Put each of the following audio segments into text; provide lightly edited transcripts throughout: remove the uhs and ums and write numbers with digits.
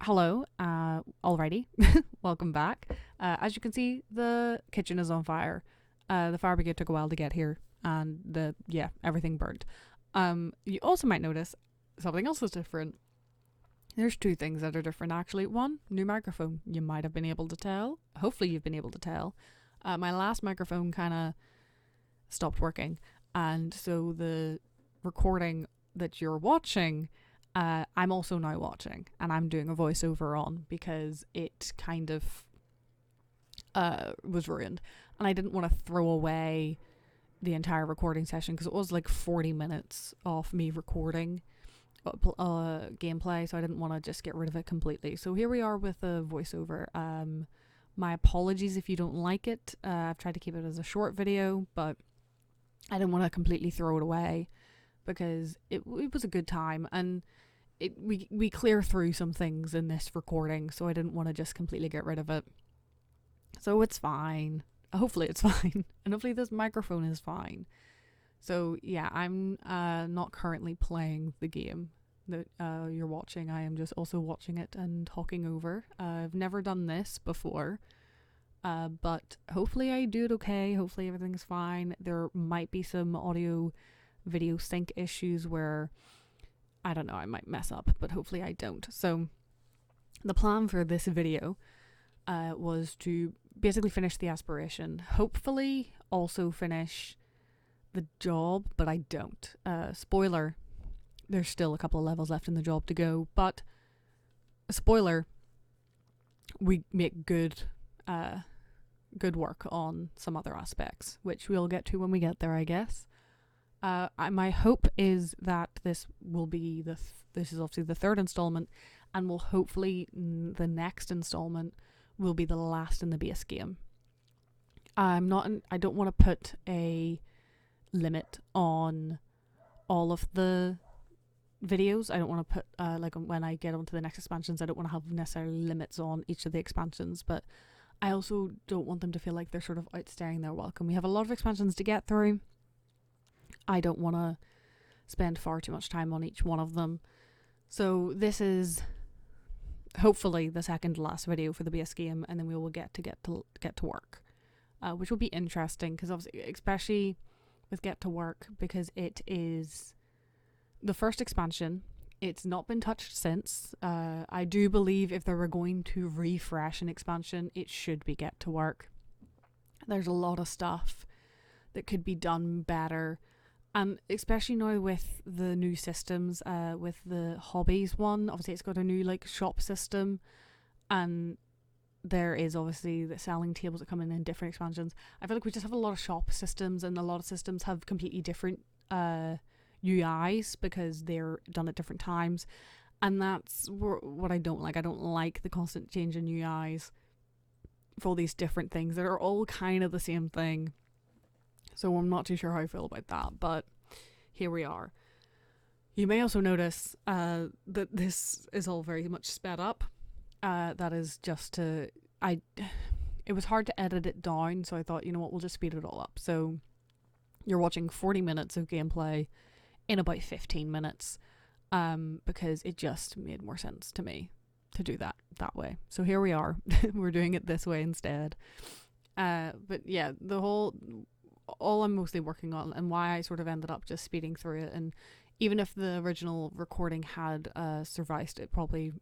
Hello, alrighty. Welcome back. As you can see, the kitchen is on fire. The fire brigade took a while to get here, and everything burned. You also might notice something else is different. There's two things that are different actually. One, new microphone. You might have been able to tell. Hopefully, you've been able to tell. My last microphone kind of stopped working, and so the recording that you're watching I'm also now watching, and I'm doing a voiceover on because it kind of was ruined, and I didn't want to throw away the entire recording session because it was like 40 minutes of me recording gameplay, so I didn't want to just get rid of it completely. So here we are with a voiceover. My apologies if you don't like it. I've tried to keep it as a short video, but I didn't want to completely throw it away because it was a good time, and we clear through some things in this recording, so I didn't want to just completely get rid of it. So it's fine. Hopefully it's fine, and hopefully this microphone is fine. So yeah, I'm not currently playing the game that you're watching. I am just also watching it and talking over. I've never done this before, but hopefully I do it okay. Hopefully everything's fine. There might be some audio video sync issues where I don't know, I might mess up, but hopefully I don't. So the plan for this video was to basically finish the aspiration, hopefully also finish the job, but I don't. Spoiler, there's still a couple of levels left in the job to go, but spoiler, we make good work on some other aspects, which we'll get to when we get there, I guess. My hope is that this will be this is obviously the third installment, and will hopefully the next installment will be the last in the base game. I don't want to put a limit on all of the videos. I don't want to put like when I get onto the next expansions, I don't want to have necessarily limits on each of the expansions, but I also don't want them to feel like they're sort of outstaying their welcome. We have a lot of expansions to get through. I don't want to spend far too much time on each one of them. So this is hopefully the second to last video for the base game, and then we will get to work, which will be interesting because obviously, especially with Get to Work, because it is the first expansion. It's not been touched since. I do believe if they were going to refresh an expansion, it should be Get to Work. There's a lot of stuff that could be done better. And especially now with the new systems, with the hobbies one, obviously it's got a new like shop system, and there is obviously the selling tables that come in different expansions. I feel like we just have a lot of shop systems, and a lot of systems have completely different UIs because they're done at different times, and that's what I don't like. I don't like the constant change in UIs for all these different things that are all kind of the same thing. So I'm not too sure how I feel about that, but here we are. You may also notice that this is all very much sped up. That is just it was hard to edit it down, so I thought, you know what, we'll just speed it all up. So you're watching 40 minutes of gameplay in about 15 minutes, because it just made more sense to me to do that way. So here we are. We're doing it this way instead. But yeah, all I'm mostly working on, and why I sort of ended up just speeding through it, and even if the original recording had survived, it probably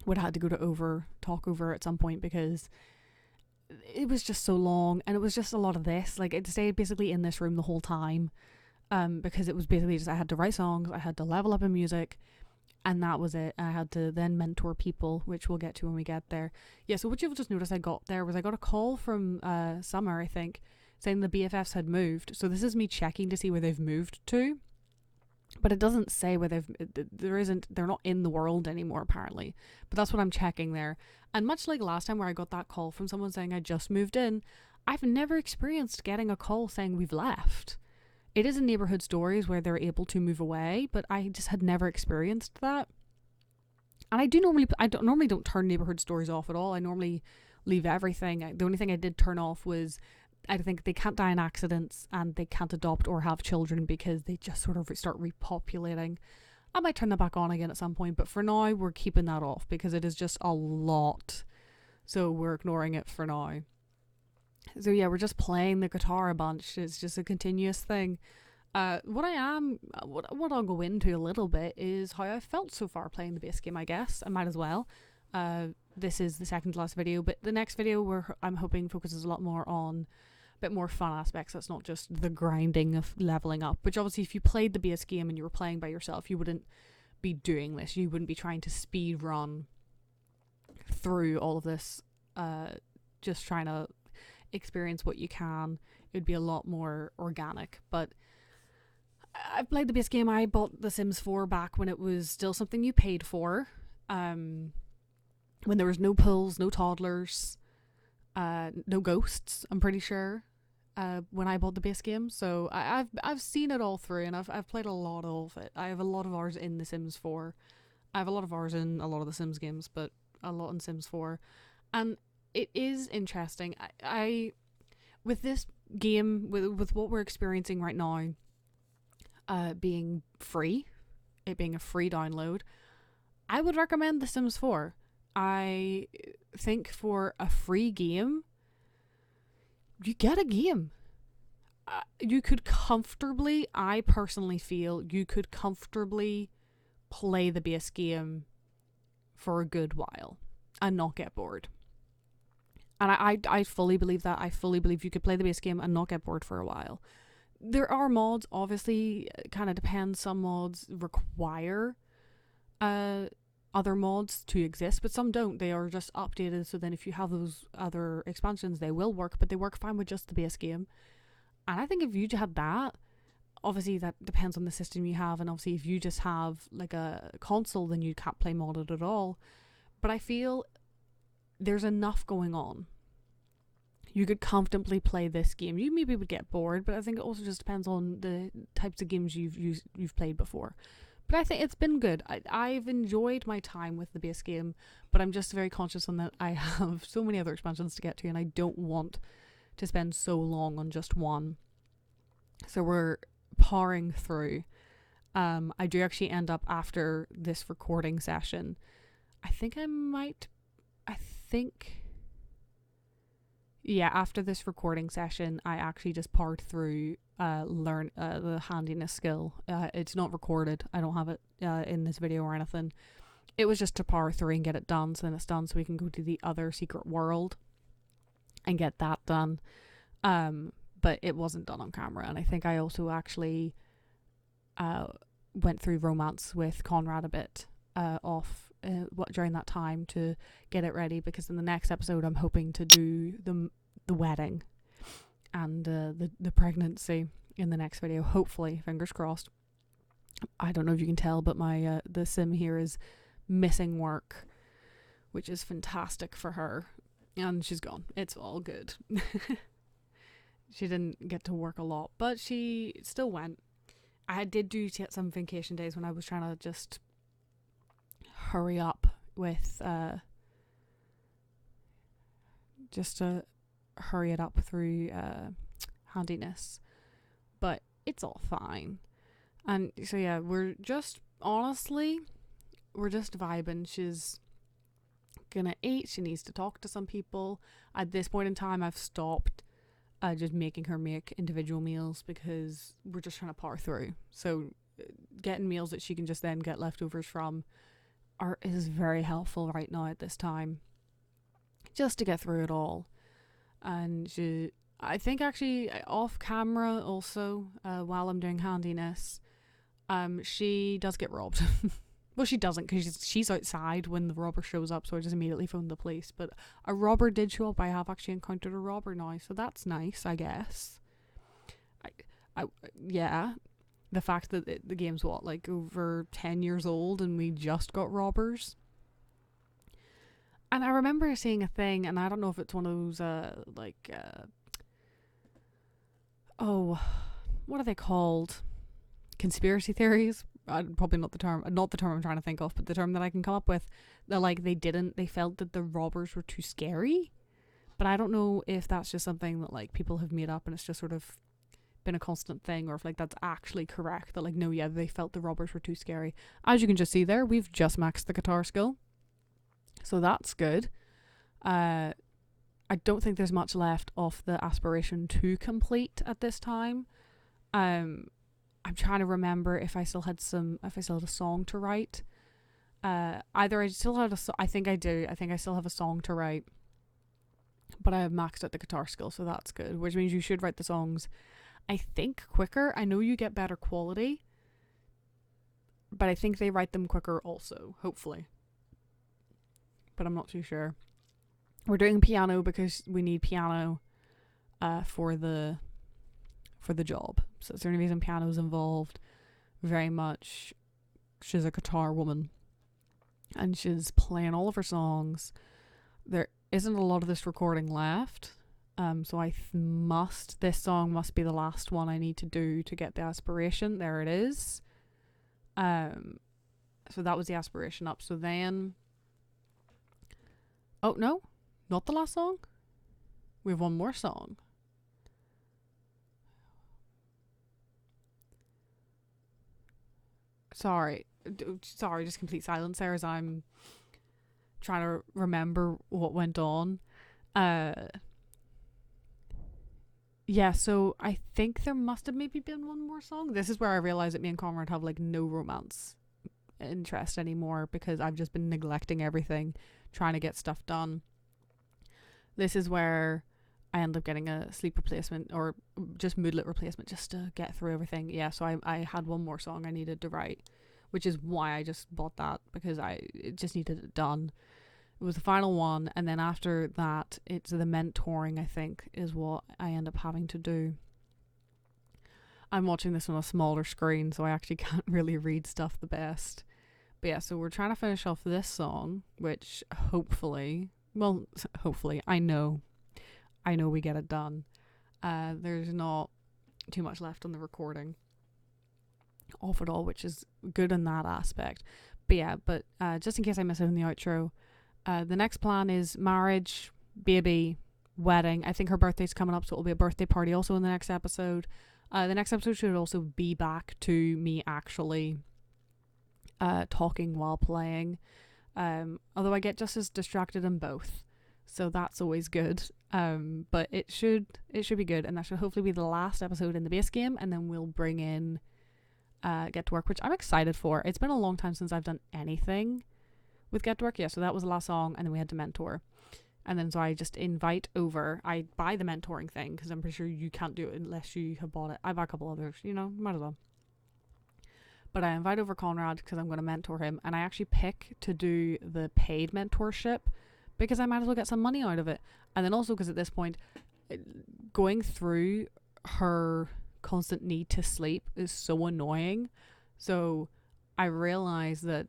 would have had to go to talk over at some point because it was just so long, and it was just a lot of this. Like, it stayed basically in this room the whole time, because it was basically just I had to write songs, I had to level up in music, and that was it. I had to then mentor people, which we'll get to when we get there. Yeah, so what you'll just notice I got there was I got a call from Summer, I think, saying the BFFs had moved. So this is me checking to see where they've moved to, but it doesn't say where they're not in the world anymore apparently, but that's what I'm checking there. And much like last time where I got that call from someone saying I just moved in, I've never experienced getting a call saying we've left. It is in neighborhood stories where they're able to move away, but I just had never experienced that. And I normally don't turn neighborhood stories off at all. I normally leave everything. The only thing I did turn off was I think they can't die in accidents, and they can't adopt or have children because they just sort of start repopulating. I might turn that back on again at some point, but for now we're keeping that off because it is just a lot. So we're ignoring it for now. So yeah, we're just playing the guitar a bunch. It's just a continuous thing. What I'll go into a little bit is how I felt so far playing the base game. I guess I might as well. This is the second to last video, but the next video where I'm hoping focuses a lot more on a bit more fun aspects. That's not just the grinding of leveling up. Which obviously, if you played the base game and you were playing by yourself, you wouldn't be doing this. You wouldn't be trying to speed run through all of this. Just trying to experience what you can. It would be a lot more organic, but I've played the base game. I bought The Sims 4 back when it was still something you paid for. When there was no pools, no toddlers, no ghosts, I'm pretty sure. When I bought the base game. So I've seen it all through, and I've played a lot of it. I have a lot of hours in The Sims 4. I have a lot of hours in a lot of the Sims games, but a lot in Sims 4. And it is interesting. I with this game, with what we're experiencing right now, being free, it being a free download, I would recommend The Sims 4. I think for a free game, you get a game. You could comfortably, I personally feel, you could comfortably play the base game for a good while and not get bored. And I fully believe that. I fully believe you could play the base game and not get bored for a while. There are mods, obviously, kind of depends. Some mods require other mods to exist, but some don't. They are just updated, so then if you have those other expansions, they will work, but they work fine with just the base game. And I think if you had that, obviously that depends on the system you have, and obviously if you just have like a console, then you can't play modded at all. But I feel there's enough going on. You could comfortably play this game. You maybe would get bored, but I think it also just depends on the types of games you've played before. But I think it's been good. I've enjoyed my time with the base game, but I'm just very conscious on that I have so many other expansions to get to, and I don't want to spend so long on just one. So we're powering through. I do actually end up, after this recording session, after this recording session, I actually just powered through learn the handiness skill. It's not recorded. I don't have it in this video or anything. It was just to power through and get it done, so then it's done, so we can go to the other secret world and get that done. But it wasn't done on camera, and I think I also actually went through romance with Conrad a bit during that time to get it ready, because in the next episode I'm hoping to do the wedding and the pregnancy in the next video, hopefully, fingers crossed. I don't know if you can tell, but my the sim here is missing work, which is fantastic for her, and she's gone. It's all good. She didn't get to work a lot, but she still went. I did do some vacation days when I was trying to just hurry up with just to hurry it up through handiness, but it's all fine. And so yeah, we're just vibing. She's gonna eat, she needs to talk to some people. At this point in time, I've stopped just making her make individual meals, because we're just trying to power through. So getting meals that she can just then get leftovers from is very helpful right now at this time, just to get through it all. And I think actually off camera also, while I'm doing handiness, she does get robbed. Well, she doesn't, because she's outside when the robber shows up, so I just immediately phoned the police. But a robber did show up. I have actually encountered a robber now, so that's nice, I guess. Yeah, the fact that the game's like over 10 years old and we just got robbers. And I remember seeing a thing, and I don't know if it's one of those what are they called? Conspiracy theories? Probably not the term I'm trying to think of, but the term that I can come up with. They felt that the robbers were too scary, but I don't know if that's just something that like people have made up and it's just sort of been a constant thing, or if like that's actually correct, that like no, yeah, they felt the robbers were too scary. As you can just see there, we've just maxed the guitar skill, so that's good. I don't think there's much left of the aspiration to complete at this time. I'm trying to remember if I still had a song to write. Either I still had I think I do. I think I still have a song to write, but I have maxed out the guitar skill, so that's good. Which means you should write the songs, I think, quicker. I know you get better quality, but I think they write them quicker also, hopefully. But I'm not too sure. We're doing piano because we need piano for the job. So it's the only reason piano's involved. Very much. She's a guitar woman, and she's playing all of her songs. There isn't a lot of this recording left. So this song must be the last one I need to do to get the aspiration. There it is. So that was the aspiration up. So then, oh no, not the last song. We have one more song. Sorry, just complete silence there as I'm trying to remember what went on. Yeah, so I think there must have maybe been one more song. This is where I realized that me and Conrad have like no romance interest anymore, because I've just been neglecting everything, trying to get stuff done. This is where I end up getting a sleep replacement or just moodlet replacement just to get through everything. Yeah, so I had one more song I needed to write, which is why I just bought that, because it just needed it done. It was the final one, and then after that, it's the mentoring, I think, is what I end up having to do. I'm watching this on a smaller screen, so I actually can't really read stuff the best. But yeah, so we're trying to finish off this song, which hopefully, I know we get it done. There's not too much left on the recording off it all, which is good in that aspect. But yeah, just in case I miss it in the outro, the next plan is marriage, baby, wedding. I think her birthday's coming up, so it'll be a birthday party also in the next episode. The next episode should also be back to me actually talking while playing. Although I get just as distracted in both, so that's always good. But it should be good, and that should hopefully be the last episode in the base game, and then we'll bring in Get to Work, which I'm excited for. It's been a long time since I've done anything with Get to Work. Yeah, so that was the last song, and then we had to mentor, and then so I just invite over. I buy the mentoring thing because I'm pretty sure you can't do it unless you have bought it. I buy a couple others, might as well. But I invite over Conrad because I'm going to mentor him, and I actually pick to do the paid mentorship because I might as well get some money out of it. And then also because at this point, going through her constant need to sleep is so annoying. So I realize that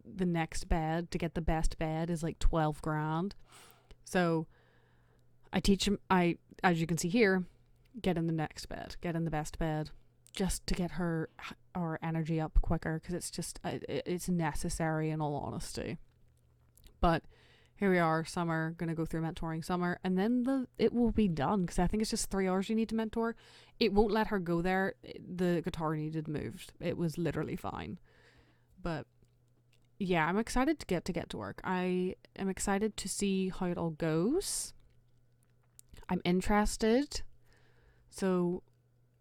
the next bed, to get the best bed, is like 12 grand. So I teach him, as you can see here, get in the next bed, get in the best bed, just to get her energy up quicker, because it's just it's necessary, in all honesty. But here we are, summer, gonna go through mentoring summer, and then it will be done, because I think it's just 3 hours you need to mentor. It won't let her go there. The guitar needed moved. It was literally fine. But yeah, I'm excited to get to work. I am excited to see how it all goes. I'm interested. So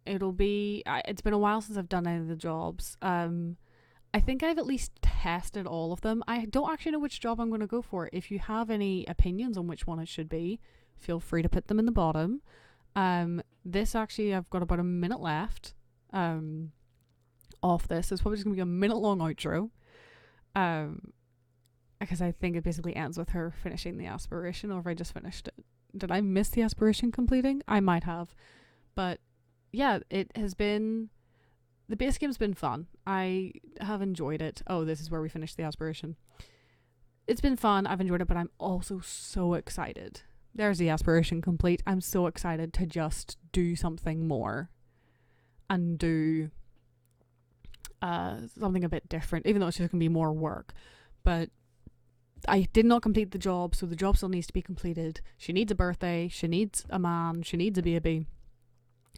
it'll be, it's been a while since I've done any of the jobs. I think I've at least tested all of them. I don't actually know which job I'm going to go for. If you have any opinions on which one it should be, feel free to put them in the bottom. This actually, I've got about a minute left off this. It's probably just going to be a minute long outro. Because I think it basically ends with her finishing the aspiration, or if I just finished it. Did I miss the aspiration completing? I might have. But yeah, it has been, the base game's been fun. I have enjoyed it. Oh, this is where we finished the aspiration. It's been fun. I've enjoyed it, but I'm also so excited. There's the aspiration complete. I'm so excited to just do something more and do something a bit different, even though it's just going to be more work. But I did not complete the job, so the job still needs to be completed. She needs a birthday. She needs a man. She needs a baby.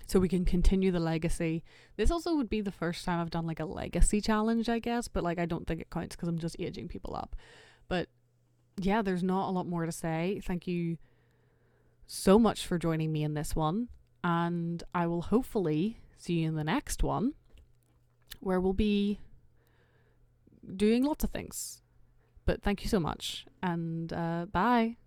so we can continue the legacy. This also would be the first time I've done like a legacy challenge, I guess, but like I don't think it counts because I'm just aging people up. But yeah, there's not a lot more to say. Thank you so much for joining me in this one, and I will hopefully see you in the next one, where we'll be doing lots of things. But thank you so much, and bye.